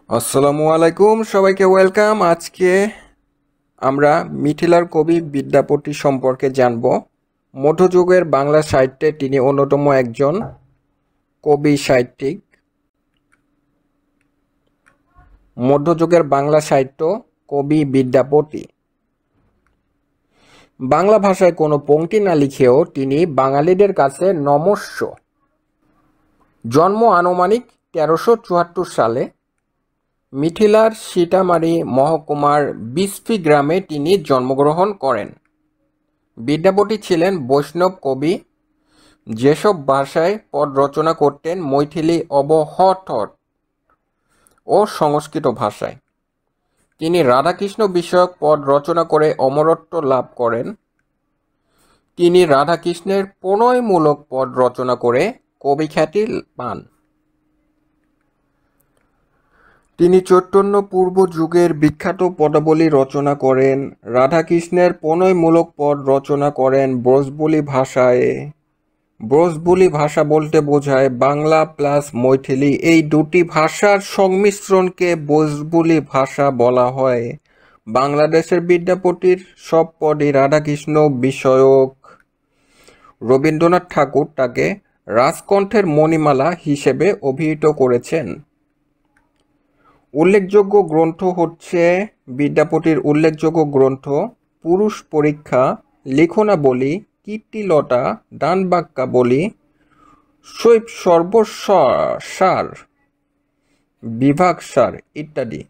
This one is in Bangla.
আসসালামু আলাইকুম, সবাইকে ওয়েলকাম। আজকে আমরা মিথিলার কবি বিদ্যাপতি সম্পর্কে জানব। মধ্যযুগের বাংলা সাহিত্যে তিনি অন্যতম একজন কবি সাহিত্যিক। মধ্যযুগের বাংলা সাহিত্য কবি বিদ্যাপতি বাংলা ভাষায় কোনো পংক্তি না লিখেও তিনি বাঙালিদের কাছে নমস্য। জন্ম আনুমানিক 1374 সালে। মিথিলার সীতামারি মহকুমার বিসফি গ্রামে তিনি জন্মগ্রহণ করেন। বিদ্যাপতি ছিলেন বৈষ্ণব কবি। যেসব ভাষায় পদ রচনা করতেন মৈথিলি, অবহট্ট ও সংস্কৃত ভাষায়। তিনি রাধাকৃষ্ণ বিষয়ক পদ রচনা করে অমরত্ব লাভ করেন। তিনি রাধাকৃষ্ণের প্রণয়মূলক পদ রচনা করে কবি খ্যাতি পান। তিনি চৈতন্য পূর্ব যুগের বিখ্যাত পদাবলী রচনা করেন। রাধাকৃষ্ণের প্রণয়মূলক পদ রচনা করেন ব্রজবুলি ভাষায়। ব্রজবুলি ভাষা বলতে বোঝায় বাংলা প্লাস মৈথিলি, এই দুটি ভাষার সংমিশ্রণকে ব্রজবুলি ভাষা বলা হয়। বাংলাদেশের বিদ্যাপতির সব পদই রাধাকৃষ্ণ বিষয়ক। রবীন্দ্রনাথ ঠাকুর তাকে রাজকণ্ঠের মণিমালা হিসেবে অভিহিত করেছেন। উল্লেখযোগ্য গ্রন্থ হচ্ছে বিদ্যাপতির উল্লেখযোগ্য গ্রন্থ পুরুষ পরীক্ষা, লিখনাবলী, কীর্তিলতা, দানবাক্যাবলী, শৈব সর্বসার, বিভাগসার ইত্যাদি।